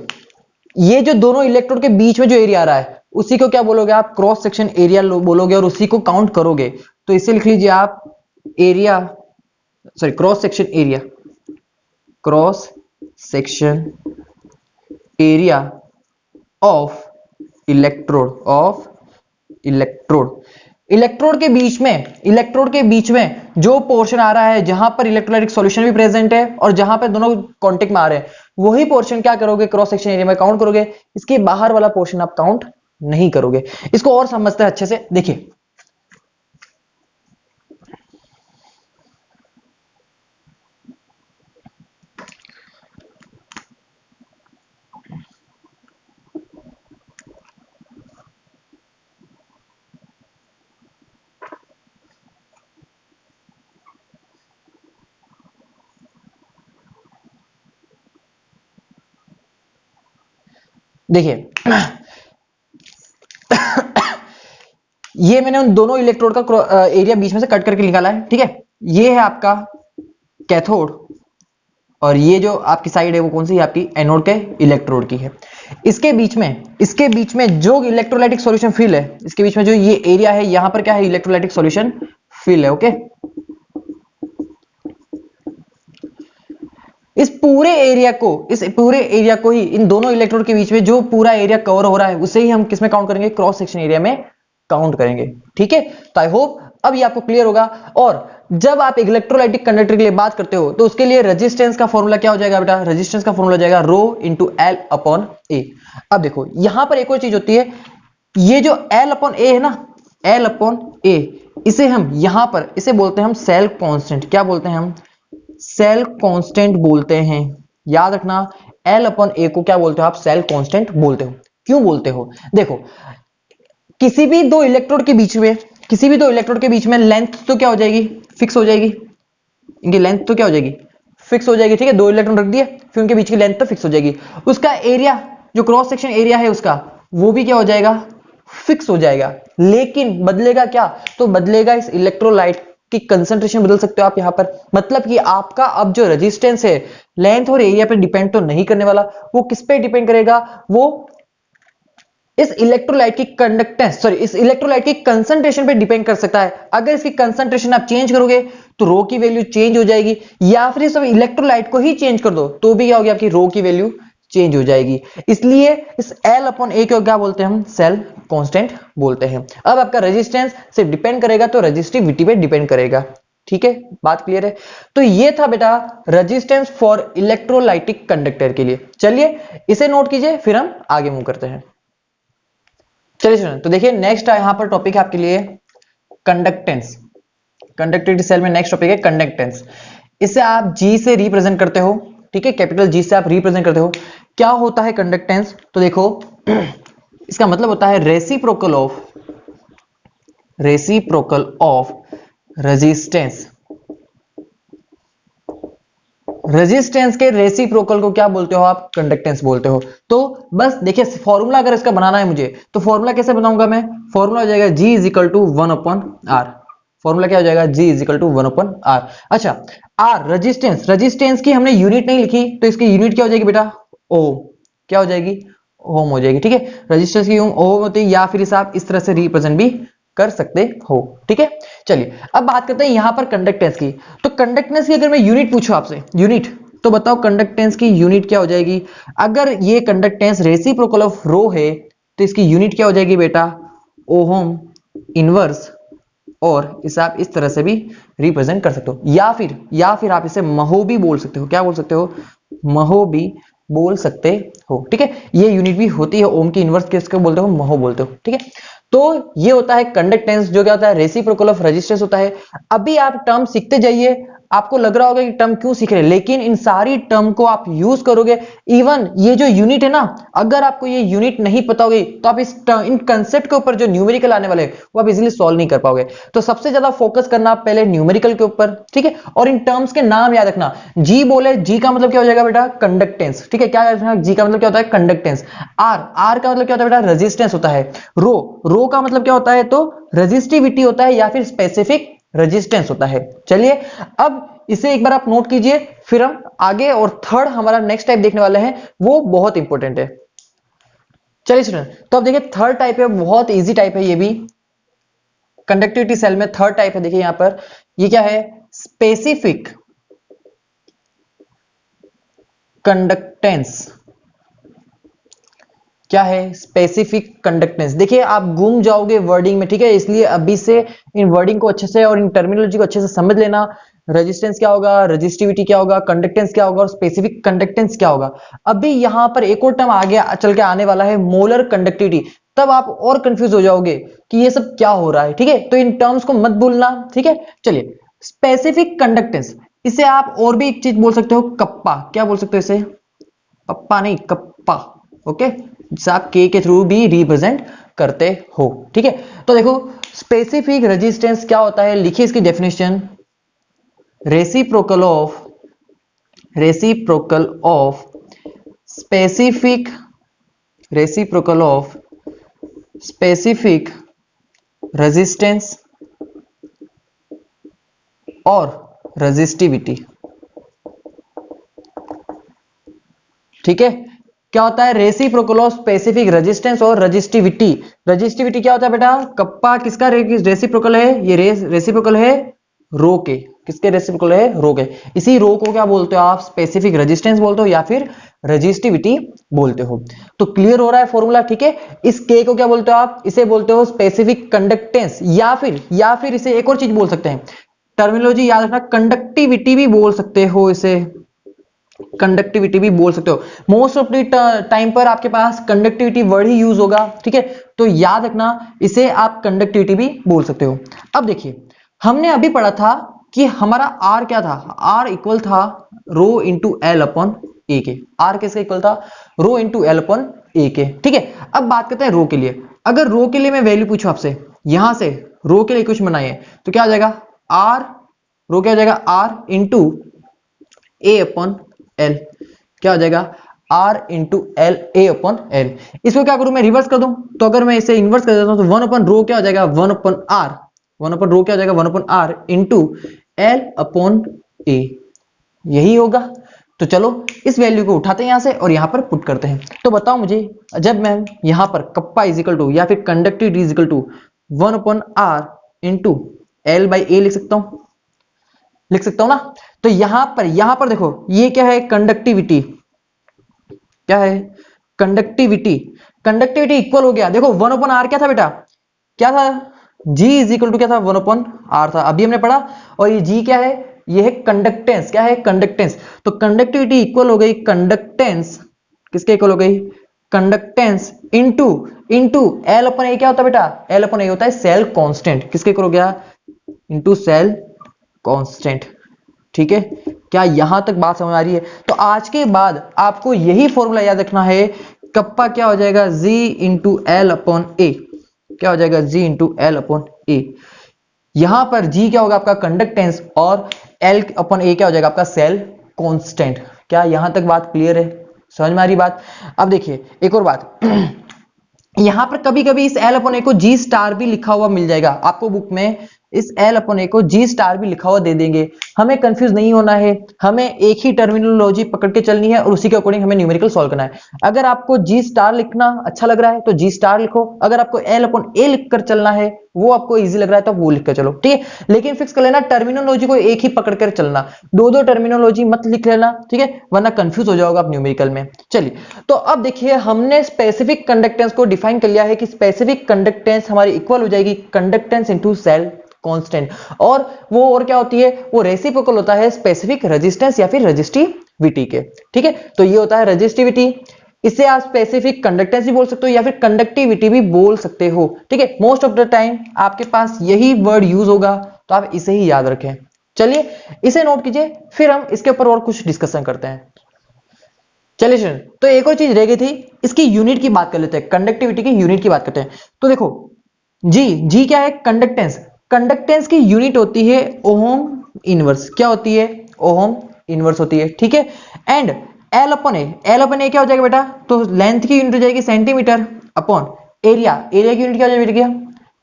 दोनों इलेक्ट्रोड के बीच में जो एरिया आ रहा है, उसी को क्या बोलोगे आप, क्रॉस सेक्शन एरिया बोलोगे, और उसी को काउंट करोगे। तो इसे लिख लीजिए आप area, sorry cross section area, cross section area of electrode के बीच में जो पोर्शन आ रहा है, जहां पर इलेक्ट्रोलाइटिक सॉल्यूशन भी प्रेजेंट है और जहां पर दोनों कांटेक्ट में आ रहे हैं, वही पोर्शन क्या करोगे, क्रॉस सेक्शन एरिया में काउंट करोगे। इसके बाहर वाला पोर्शन आप काउंट नहीं करोगे। इसको और समझते हैं अच्छे से, देखिए ये मैंने उन दोनों इलेक्ट्रोड का एरिया बीच में से कट करके निकाला है, ठीक है। ये है आपका कैथोड और ये जो आपकी साइड है वो कौन सी है, आपकी एनोड के इलेक्ट्रोड की है। इसके बीच में जो इलेक्ट्रोलाइटिक सॉल्यूशन फिल है, इसके बीच में जो ये एरिया है, यहां पर क्या है, इलेक्ट्रोलाइटिक सॉल्यूशन फिल है, ओके। इस पूरे एरिया को ही, इन दोनों इलेक्ट्रोड के बीच में जो पूरा एरिया कवर हो रहा है, उसे ही हम किसमें काउंट करेंगे, क्रॉस सेक्शन एरिया में काउंट करेंगे। ठीक है, तो आई होप अब ये आपको क्लियर होगा। और जब आप इलेक्ट्रोलाइटिक कंडक्टर के लिए बात करते हो तो उसके लिए रेजिस्टेंस का फॉर्मूला क्या हो जाएगा बेटा? रेजिस्टेंस का फॉर्मूला हो जाएगा रो इंटू एल अपॉन ए। अब देखो यहां पर एक और चीज होती है, ये जो एल अपॉन ए है ना, एल अपॉन ए, इसे हम यहां पर इसे बोलते हैं हम सेल कांस्टेंट। क्या बोलते हैं हम? सेल कांस्टेंट बोलते हैं। याद रखना, एल अपॉन ए को क्या बोलते हो आप? सेल कांस्टेंट बोलते हो। क्यों बोलते हो? देखो किसी भी दो इलेक्ट्रोड के बीच में, किसी भी दो इलेक्ट्रोड के बीच में लेंथ तो क्या हो जाएगी? फिक्स हो जाएगी। इनकी लेंथ तो क्या हो जाएगी? फिक्स हो जाएगी। ठीक है, दो इलेक्ट्रॉन रख दिए, फिर उनके बीच की लेंथ तो फिक्स हो जाएगी। उसका एरिया, जो क्रॉस सेक्शन एरिया है उसका, वो भी क्या हो जाएगा? फिक्स हो जाएगा। लेकिन बदलेगा क्या? तो बदलेगा इस इलेक्ट्रोलाइट की कंसंट्रेशन बदल सकते हो आप यहां पर। मतलब कि आपका अब जो रेजिस्टेंस है लेंथ और एरिया पे डिपेंड तो नहीं करने वाला, वो किस पे डिपेंड करेगा? वो इस इलेक्ट्रोलाइट की कंडक्टेंस, सॉरी इस इलेक्ट्रोलाइट की कंसंट्रेशन पे डिपेंड कर सकता है। अगर इसकी कंसंट्रेशन आप चेंज करोगे तो रो की वैल्यू चेंज हो जाएगी, या फिर सब इलेक्ट्रोलाइट को ही चेंज कर दो तो भी क्या होगी? आपकी रो की वैल्यू चेंज हो जाएगी। इसलिए इस एल अपॉन ए को क्या बोलते हैं हम? सेल कांस्टेंट बोलते हैं। अब आपका रेजिस्टेंस सिर्फ डिपेंड करेगा तो रेजिस्टिविटी पे डिपेंड करेगा। ठीक है, बात क्लियर है? तो ये था बेटा रेजिस्टेंस फॉर इलेक्ट्रोलाइटिक कंडक्टर के लिए। चलिए इसे नोट कीजिए, फिर हम आगे मूव करते हैं। चलिए स्टूडेंट, तो देखिए नेक्स्ट यहां पर टॉपिक है आपके लिए कंडक्टेंस। कंडक्टिविटी सेल में नेक्स्ट टॉपिक है कंडक्टेंस। इसे आप जी से रिप्रेजेंट करते हो। ठीक है, कैपिटल जी से आप रिप्रेजेंट करते हो। क्या होता है कंडक्टेंस? तो देखो इसका मतलब होता है रेसिप्रोकल ऑफ रेजिस्टेंस। रेजिस्टेंस के रेसिप्रोकल को क्या बोलते हो आप? कंडक्टेंस बोलते हो। तो बस देखिए फॉर्मूला अगर इसका बनाना है मुझे, तो फॉर्मूला कैसे बनाऊंगा मैं? फॉर्मूला हो जाएगा G is equal to 1 upon R. Formula क्या हो जाएगा? G is equal to 1 upon R. अच्छा, आर रेजिस्टेंस, रेजिस्टेंस की हमने यूनिट नहीं लिखी, तो इसकी यूनिट क्या हो जाएगी बेटा? ओम। क्या हो जाएगी? ओम हो जाएगी। ठीक है, रेजिस्टेंस की ओम होती है, या फिर इसे आप इस तरह से रिप्रेजेंट भी कर सकते हो। ठीक है, चलिए अब बात करते हैं यहां पर कंडक्टेंस की। तो कंडक्टेंस की अगर मैं यूनिट पूछूं आपसे, यूनिट, तो बताओ कंडक्टेंस की यूनिट क्या हो जाएगी? अगर ये कंडक्टेंस रेसिप्रोकल ऑफ रो है तो इसकी यूनिट क्या हो जाएगी बेटा? Ohm inverse. और इसे आप इस तरह से भी रिप्रेजेंट कर सकते हो, या फिर आप इसे महो भी बोल सकते हो। क्या बोल सकते हो? महो भी बोल सकते हो। ठीक है, ये यूनिट भी होती है ओम की इनवर्स, किसको बोलते हो? महो बोलते हो। ठीक है, तो ये होता है कंडक्टेंस, जो क्या होता है? रेसिप्रोकल ऑफ रेजिस्टेंस होता है। अभी आप टर्म सीखते जाइए, आपको लग रहा होगा कि टर्म क्यों सीख रहे हैं, लेकिन इन सारी टर्म को आप यूज करोगे। इवन ये जो यूनिट है ना, अगर आपको ये यूनिट नहीं पता होगी तो आप इन कंसेप्ट के ऊपर जो न्यूमेरिकल आने वाले वो आप इजीली सॉल्व नहीं कर पाओगे। तो सबसे ज्यादा फोकस करना पहले न्यूमेरिकल के ऊपर। ठीक है, और इन टर्म्स के नाम याद रखना। जी बोले, जी का मतलब क्या हो जाएगा बेटा? कंडक्टेंस। ठीक है, क्या याद रखना? जी का मतलब क्या होता है? कंडक्टेंस। आर का मतलब क्या होता है बेटा? रेजिस्टेंस होता है। रो का मतलब क्या होता है? तो रेजिस्टिविटी होता है, या फिर स्पेसिफिक रेजिस्टेंस होता है। चलिए अब इसे एक बार आप नोट कीजिए, फिर हम आगे और थर्ड हमारा नेक्स्ट टाइप देखने वाले हैं, वो बहुत इंपॉर्टेंट है। चलिए स्टूडेंट, तो अब देखिए थर्ड टाइप है, बहुत इजी टाइप है ये भी। कंडक्टिविटी सेल में थर्ड टाइप है, देखिए यहां पर ये क्या है? Specific conductance. क्या है? Specific conductance. देखिए आप घूम जाओगे वर्डिंग में, ठीक है, इसलिए अभी से इन वर्डिंग को अच्छे से और इन टर्मिनोलॉजी को अच्छे से समझ लेना। रेजिस्टेंस क्या होगा, रेजिस्टिविटी क्या होगा, कंडक्टेंस क्या होगा और स्पेसिफिक कंडक्टेंस क्या होगा। अभी यहां पर एक और टर्म आगे चल के आने वाला है, मोलर कंडक्टिविटी। तब आप और कंफ्यूज हो जाओगे कि ये सब क्या हो रहा है। ठीक है, तो इन टर्म्स को मत भूलना। ठीक है, चलिए स्पेसिफिक कंडक्टेंस, इसे आप और भी एक चीज बोल सकते हो, कप्पा। क्या बोल सकते हो इसे? पप्पा नहीं, कप्पा। ओके, जिसे आप के थ्रू भी रिप्रेजेंट करते हो। ठीक है, तो देखो स्पेसिफिक रेजिस्टेंस क्या होता है, लिखिए इसकी definition. Reciprocal of specific resistance और रेजिस्टिविटी। ठीक है, क्या होता है? रेसिप्रोकल ऑफ स्पेसिफिक रेजिस्टेंस और रेजिस्टिविटी। रेजिस्टिविटी क्या होता है बेटा? कप्पा किसका रेसिप्रोकल है? ये रेसिप्रोकल है रो के। किसके रेसिप्रोकल है? रो के। इसी रो को क्या बोलते हो आप? स्पेसिफिक रेजिस्टेंस बोलते हो या फिर रेजिस्टिविटी बोलते हो। तो क्लियर हो रहा है फॉर्मूला, ठीक है। इस के को क्या बोलते हो आप? इसे बोलते हो स्पेसिफिक कंडक्टेंस, या फिर इसे एक और चीज बोल सकते हैं, टर्मिनोलॉजी याद रखना, कंडक्टिविटी भी बोल सकते हो इसे, कंडक्टिविटी भी बोल सकते हो। मोस्ट ऑफ द टाइम पर आपके पास कंडक्टिविटी वर्ड ही यूज होगा, ठीक है। तो याद रखना इसे आप कंडक्टिविटी भी बोल सकते हो। अब देखिए हमने अभी पढ़ा था कि हमारा आर क्या था? आर इक्वल था रो इंटू एल अपॉन ए के। आर किसका इक्वल था? रो इंटू एल अपॉन ए के, ठीक है। अब बात करते हैं रो के लिए। अगर रो के लिए मैं वैल्यू पूछूं आपसे, यहां से रो के लिए कुछ बनाइए तो क्या आ जाएगा? आर, रो क्या हो जाएगा? R into A upon L. क्या हो जाएगा? R into L, A upon L. इसको क्या करूं मैं? रिवर्स कर दूं। तो अगर मैं इसे इन्वर्स कर देता हूं तो वन अपॉन रो क्या हो जाएगा? One upon R. One upon rho क्या हो जाएगा? One upon R into L upon A. यही होगा। तो चलो इस वैल्यू को उठाते हैं यहां से और यहां पर पुट करते हैं। तो बताओ मुझे, जब मैं यहां पर कप्पा इजिकल टू या फिर conductivity is equal to one upon R into L by A लिख सकता हूं, लिख सकता हूं ना। तो यहां पर देखो ये क्या है? कंडक्टिविटी। क्या है? कंडक्टिविटी। कंडक्टिविटी इक्वल हो गया, देखो वन अपॉन आर क्या था बेटा? क्या था? G इज इक्वल टू क्या था? वन अपॉन आर था, अभी हमने पढ़ा। और ये G क्या है? ये है कंडक्टेंस। क्या है? कंडक्टेंस। तो कंडक्टिविटी इक्वल हो गई कंडक्टेंस, किसके इक्वल हो गई? Conductance into into L upon A. क्या होता है बेटा? एल अपन ए होता है सेल कांस्टेंट, किसके इक्वल हो गया? इंटू सेल कांस्टेंट, ठीक है। क्या यहां तक बात समझ आ रही है? तो आज के बाद आपको यही फॉर्मूला याद रखना है। कप्पा क्या हो जाएगा? G इंटू एल अपॉन ए। क्या हो जाएगा? G इंटू एल अपॉन ए। यहां पर G क्या होगा? आपका कंडक्टेंस, और L अपॉन ए क्या हो जाएगा? आपका सेल कांस्टेंट। क्या यहां तक बात क्लियर है? समझ में आ रही बात? अब देखिए एक और बात यहां पर कभी कभी इस एल अपॉन ए को जी स्टार भी लिखा हुआ मिल जाएगा आपको बुक में। इस एल अपॉन ए को जी स्टार भी लिखा हुआ दे देंगे। हमें कंफ्यूज नहीं होना है, हमें एक ही टर्मिनोलॉजी पकड़ के चलनी है और उसी के अकॉर्डिंग हमें न्यूमेरिकल सॉल्व करना है। अगर आपको जी स्टार लिखना अच्छा लग रहा है तो जी स्टार लिखो, अगर आपको एल अपॉन ए लिखकर चलना है, वो आपको इजी लग रहा है तो वो लिख कर चलो, ठीक है। लेकिन फिक्स कर लेना टर्मिनोलॉजी को एक ही पकड़ कर चलना, दो दो टर्मिनोलॉजी मत लिख लेना, ठीक है, वरना कंफ्यूज हो जाओगे आप न्यूमेरिकल में। चलिए तो अब देखिए हमने स्पेसिफिक कंडक्टेंस को डिफाइन कर लिया है कि स्पेसिफिक कंडक्टेंस हमारी इक्वल हो जाएगी कंडक्टेंस इनटू सेल कांस्टेंट। और वो और क्या होती है? वो रेसिप्रोकल होता है स्पेसिफिक रेजिस्टेंस या फिर रेजिस्टिविटी के, ठीक है। तो ये होता है रेजिस्टिविटी, इसे आप स्पेसिफिक कंडक्टेंस भी बोल सकते हो या फिर कंडक्टिविटी भी बोल सकते हो, ठीक है। मोस्ट ऑफ द टाइम आपके पास यही वर्ड यूज होगा, तो आप इसे ही याद रखें। चलिए इसे नोट कीजिए, फिर हम इसके ऊपर और कुछ डिस्कशन करते हैं। चलिए स्टूडेंट, तो एक और चीज रह गई थी, इसकी यूनिट की बात कर लेते हैं, कंडक्टिविटी की यूनिट की बात करते हैं। तो देखो जी क्या है? कंडक्टेंस। कंडक्टेंस की यूनिट होती है ओम इनवर्स। क्या होती है? ओम इनवर्स होती है, ठीक है। And L upon A, L upon A क्या हो जाएगा बेटा? तो लेंथ की यूनिट हो जाएगी सेंटीमीटर अपॉन एरिया, एरिया की यूनिट क्या हो जाएगी बेटा?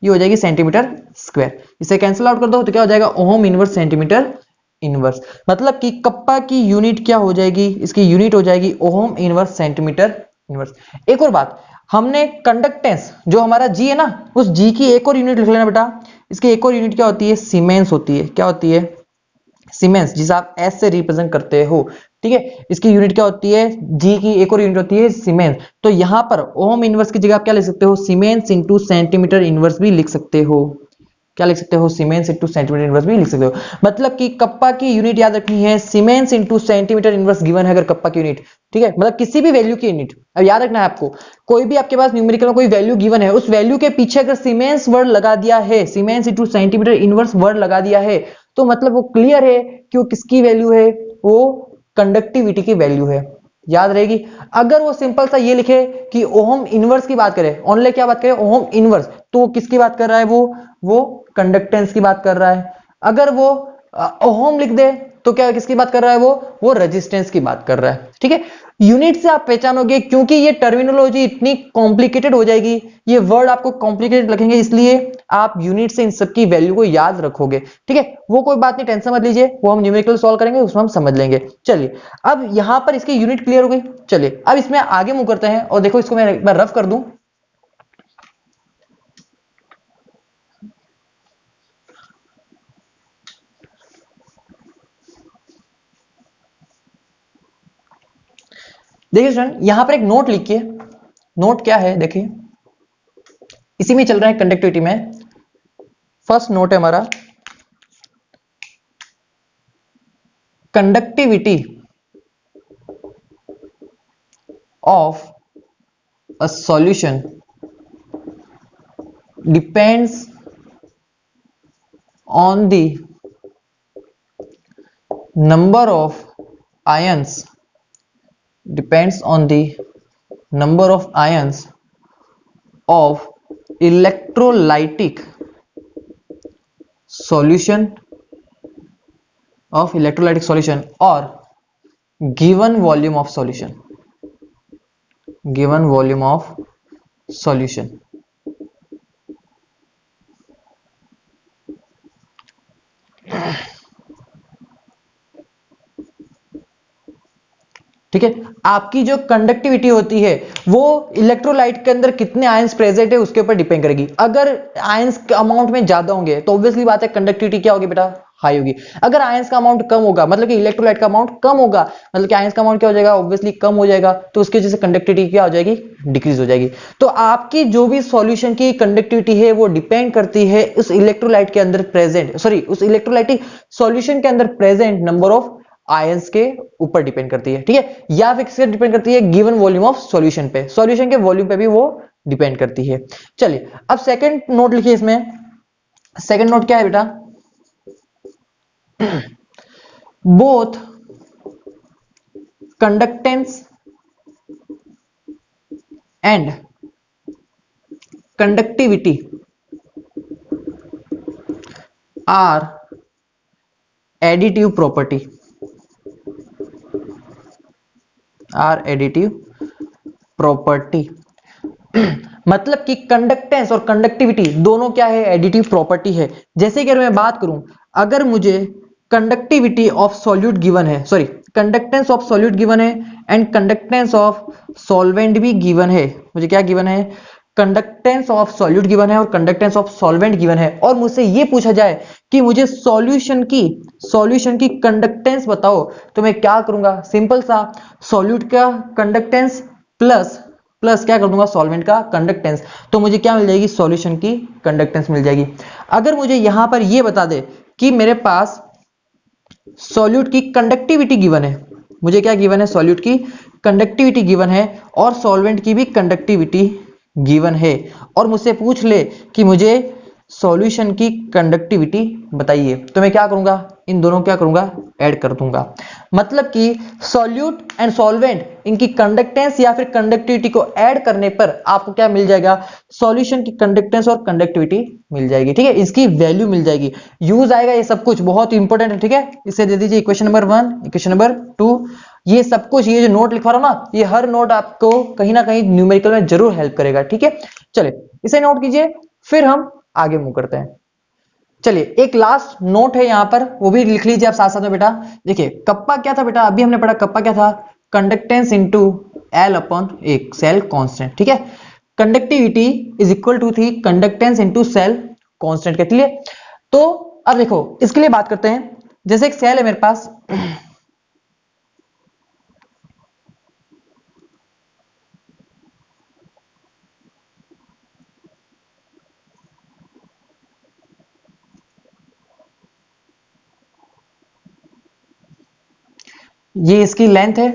ये हो जाएगी सेंटीमीटर स्क्वायर। इसे कैंसिल आउट कर दो तो क्या हो जाएगा? Ohm inverse centimetre inverse. मतलब कि कप्पा की यूनिट क्या हो जाएगी? इसकी यूनिट हो जाएगी ओम इनवर्स सेंटीमीटर इनवर्स। एक और बात, हमने कंडक्टेंस जो हमारा जी है ना, उस जी की एक और यूनिट लिख लेना बेटा। इसकी एक और यूनिट क्या होती है? सीमेंस होती है। क्या होती है? सीमेंस, जिसे आप एस से रिप्रेजेंट करते हो, ठीक है। इसकी यूनिट क्या होती है? जी की एक और यूनिट होती है सीमेंस। तो यहां पर ओम इनवर्स की जगह आप क्या लिख सकते हो? सीमेंस इंटू सेंटीमीटर इनवर्स भी लिख सकते हो। क्या लिख सकते हो? सीमेंस इंटू सेंटीमीटर इनवर्स भी लिख सकते हो। मतलब कि कप्पा की यूनिट याद रखनी है, siemens into centimetre inverse given है अगर कप्पा की यूनिट, ठीक है। मतलब किसी भी वैल्यू की यूनिट अब याद रखना है आपको, कोई भी आपके पास न्यूमेरिकल में कोई वैल्यू गिवन है, उस वैल्यू के पीछे अगर सीमेंस वर्ड लगा दिया है, siemens into centimetre inverse word लगा दिया है, तो मतलब वो क्लियर है कि वो किसकी वैल्यू है? वो कंडक्टिविटी की वैल्यू है, याद रहेगी। अगर वो सिंपल सा ये लिखे कि ओम इनवर्स की बात करें, ओनली क्या बात करें? ओम इनवर्स, तो वो किसकी बात कर रहा है? वो कंडक्टेंस की बात कर रहा है। अगर वो ओम लिख दे तो क्या किसकी बात कर रहा है? वो रेजिस्टेंस की बात कर रहा है, ठीक है। यूनिट से आप पहचानोगे, क्योंकि ये टर्मिनोलॉजी इतनी कॉम्प्लिकेटेड हो जाएगी, ये वर्ड आपको कॉम्प्लिकेटेड लगेंगे, इसलिए आप यूनिट से इन सबकी वैल्यू को याद रखोगे, ठीक है। वो कोई बात नहीं, टेंशन मत लीजिए, वो हम न्यूमेरिकल सॉल्व करेंगे, उसमें हम समझ लेंगे। चलिए अब यहां पर इसकी यूनिट क्लियर हो गई। चलिए अब इसमें आगे मूव करते हैं, और देखो इसको मैं एक बार रफ कर दूं। देखिए स्टूडेंट, यहां पर एक नोट लिखिए। नोट क्या है देखिए, इसी में चल रहा है कंडक्टिविटी में। फर्स्ट नोट है हमारा, conductivity of a solution depends on the number of ions, depends on the number of ions of electrolytic solution or given volume of solution, given volume of solution। ठीक है, आपकी जो कंडक्टिविटी होती है वो इलेक्ट्रोलाइट के अंदर कितने आयंस प्रेजेंट है उसके ऊपर डिपेंड करेगी। अगर आयंस के अमाउंट में ज्यादा होंगे तो ऑब्वियसली बात है कंडक्टिविटी क्या होगी बेटा, हाई होगी। अगर आयंस का अमाउंट कम होगा, मतलब कि इलेक्ट्रोलाइट का अमाउंट कम होगा, मतलब कि आयंस का अमाउंट क्या हो जाएगा, ऑब्वियसली कम हो जाएगा, तो उसकी वजह से कंडक्टिविटी क्या हो जाएगी, डिक्रीज हो जाएगी। तो आपकी जो भी सॉल्यूशन की कंडक्टिविटी है वो डिपेंड करती है उस इलेक्ट्रोलाइट के अंदर प्रेजेंट, उस इलेक्ट्रोलाइटिक सॉल्यूशन के अंदर प्रेजेंट नंबर ऑफ आयंस के ऊपर डिपेंड करती है। ठीक है, या फिर किसके डिपेंड करती है, गिवन वॉल्यूम ऑफ सॉल्यूशन पे, सॉल्यूशन के वॉल्यूम पे भी वो डिपेंड करती है। चलिए अब सेकंड नोट लिखिए इसमें। सेकंड नोट क्या है बेटा, both conductance and conductivity are additive property, are additive property. मतलब कि कंडक्टेंस और कंडक्टिविटी दोनों क्या है, एडिटिव प्रॉपर्टी है। जैसे कि अगर मैं बात करूं, अगर मुझे कंडक्टिविटी ऑफ सॉल्यूट गिवन है, कंडक्टेंस ऑफ सॉल्यूट गिवन है एंड कंडक्टेंस ऑफ सॉल्वेंट भी गिवन है, मुझे क्या गिवन है, कंडक्टेंस ऑफ सॉल्यूट गिवन है और कंडक्टेंस ऑफ सॉल्वेंट गिवन है, और मुझसे ये पूछा जाए कि मुझे सॉल्यूशन की कंडक्टेंस बताओ, तो मैं क्या करूंगा, सिंपल सा, सॉल्यूट का कंडक्टेंस प्लस क्या कर दूंगा, सॉल्वेंट का कंडक्टेंस, तो मुझे क्या मिल जाएगी, सॉल्यूशन की कंडक्टेंस मिल जाएगी। अगर मुझे यहां पर ये बता दे कि मेरे पास सॉल्यूट की कंडक्टिविटी गिवन है, मुझे क्या गिवन है, सॉल्यूट की कंडक्टिविटी गिवन है और सॉल्वेंट की भी कंडक्टिविटी गिवन है, और मुझसे पूछ ले कि मुझे सॉल्यूशन की कंडक्टिविटी बताइए, तो मैं क्या करूंगा, इन दोनों क्या करूंगा, ऐड कर दूंगा। मतलब कि सॉल्यूट एंड सॉल्वेंट इनकी कंडक्टेंस या फिर कंडक्टिविटी को ऐड करने पर आपको क्या मिल जाएगा, सॉल्यूशन की कंडक्टेंस और कंडक्टिविटी मिल जाएगी। ठीक है, इसकी वैल्यू मिल जाएगी, यूज आएगा ये सब कुछ, बहुत इंपॉर्टेंट है। ठीक है, इसे दे दीजिए इक्वेशन नंबर 1, इक्वेशन नंबर 2, ये सब कुछ, ये जो नोट लिखवा रहा हूं ना, ये हर नोट आपको कहीं ना कहीं न्यूमेरिकल में जरूर हेल्प करेगा। ठीक है, चलिए इसे नोट कीजिए, फिर हम आगे मूव करते हैं। चलिए एक लास्ट नोट है यहां पर, वो भी लिख लीजिए आप साथ साथ में बेटा। देखिए कप्पा क्या था बेटा, अभी हमने पढ़ा कप्पा क्या था, कंडक्टेंस इनटू एल अपॉन एक सेल कांस्टेंट। ठीक है, कंडक्टिविटी इज इक्वल टू थी कंडक्टेंस इनटू सेल कांस्टेंट के लिए। तो अब देखो इसके लिए बात करते हैं, जैसे एक सेल है मेरे पास, ये इसकी लेंथ है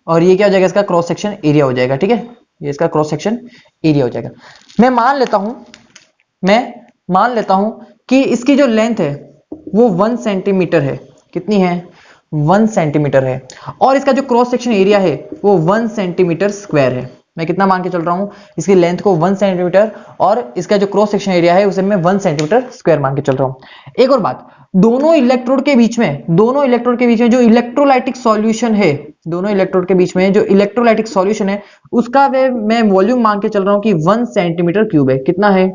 और ये क्या हो जाएगा, इसका क्रॉस सेक्शन एरिया हो जाएगा। ठीक है, ये इसका क्रॉस सेक्शन एरिया हो जाएगा। मैं मान लेता हूं कि इसकी जो लेंथ है वो 1 सेंटीमीटर है, कितनी है, 1 सेंटीमीटर है, और इसका जो क्रॉस सेक्शन एरिया है वो 1 सेंटीमीटर स्क्वायर है। मैं कितना मान के चल रहा हूं, इसकी लेंथ को 1 सेंटीमीटर और इसका जो क्रॉस सेक्शन एरिया है उसे मैं 1 सेंटीमीटर स्क्वायर मान के चल रहा हूं। एक और बात, दोनों इलेक्ट्रोड के बीच में जो इलेक्ट्रोलाइटिक सॉल्यूशन है, दोनों इलेक्ट्रोड के बीच में जो इलेक्ट्रोलाइटिक सॉल्यूशन है उसका मैं वॉल्यूम मान के चल रहा हूं कि 1 सेंटीमीटर क्यूब है। कितना है,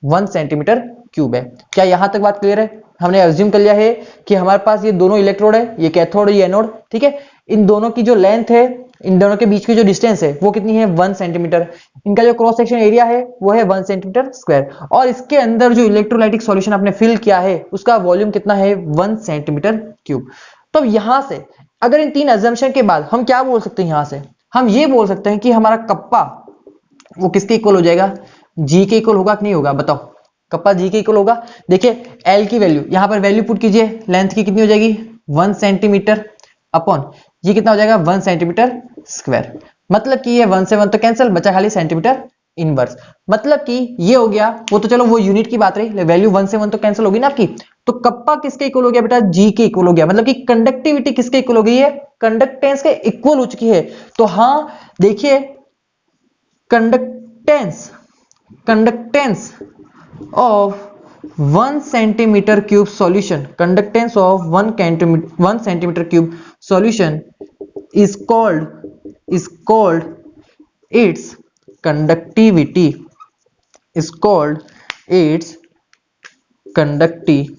1 सेंटीमीटर क्यूब है। क्या यहां तक बात क्लियर है? हमने अज्यूम कर लिया है कि हमारे पास ये दोनों इलेक्ट्रोड है, ये कैथोड ये एनोड। ठीक है, इन दोनों की जो लेंथ है, इन दोनों के बीच की जो डिस्टेंस है वो कितनी है, 1 सेंटीमीटर। इनका जो क्रॉस सेक्शन एरिया है वो है 1 सेंटीमीटर स्क्वायर, और इसके अंदर जो इलेक्ट्रोलाइटिक सॉल्यूशन आपने फिल किया है उसका वॉल्यूम कितना है, 1 सेंटीमीटर क्यूब। तो यहां से अगर इन 3 अजम्पशन के बाद हम क्या बोल सकते हैं, यहां से हम ये बोल सकते हैं कि हमारा कप्पा वो किसके इक्वल हो जाएगा, जी के इक्वल होगा कि नहीं होगा, बताओ। कप्पा जी के इक्वल होगा। देखिए एल की वैल्यू, यहां पर वैल्यू पुट कीजिए, लेंथ की कितनी हो जाएगी 1 सेंटीमीटर अपॉन ये कितना हो जाएगा 1 सेंटीमीटर स्क्वायर। मतलब कि ये 1 से 1 तो कैंसिल, बचा खाली सेंटीमीटर इनवर्स। मतलब कि ये हो गया, वो तो चलो वो यूनिट की बात रही, वैल्यू 1 से 1 तो कैंसिल होगी ना आपकी। तो कप्पा किसके इक्वल हो गया बेटा, जी के इक्वल हो गया। मतलब कि कंडक्टिविटी किसके इक्वल हो गई है, कंडक्टेंस के इक्वल हो चुकी है। तो हाँ देखिए conductance conductance of 1 centimetre cube solution, conductance of 1 centimetre cube solution is called its conductivity, is called its conductivity।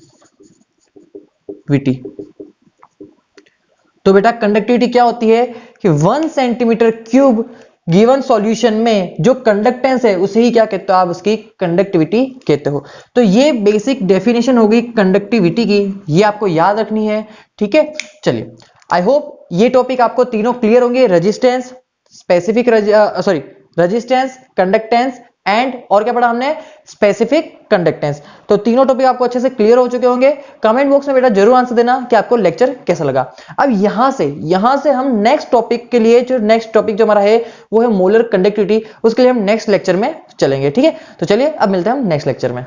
तो बेटा कंडक्टिविटी क्या होती है कि 1 सेंटीमीटर क्यूब गिवन सॉल्यूशन में जो कंडक्टेंस है उसे ही क्या कहते हो आप, उसकी कंडक्टिविटी कहते हो। तो ये बेसिक डेफिनेशन होगी कंडक्टिविटी की, ये आपको याद रखनी है, ठीक है। चलिए आई होप ये टॉपिक आपको तीनों क्लियर होंगे, resistance, specific resistance, conductance and और क्या पढ़ा हमने, स्पेसिफिक कंडक्टेंस। तो तीनों टॉपिक आपको अच्छे से क्लियर हो चुके होंगे। कमेंट बॉक्स में बेटा जरूर आंसर देना कि आपको लेक्चर कैसा लगा। अब यहां से हम नेक्स्ट टॉपिक के लिए, जो नेक्स्ट टॉपिक जो हमारा है वो है मोलर कंडक्टिविटी, उसके लिए हम नेक्स्ट लेक्चर में चलेंगे, ठीक है। तो चलिए अब मिलते हैं हम नेक्स्ट लेक्चर में।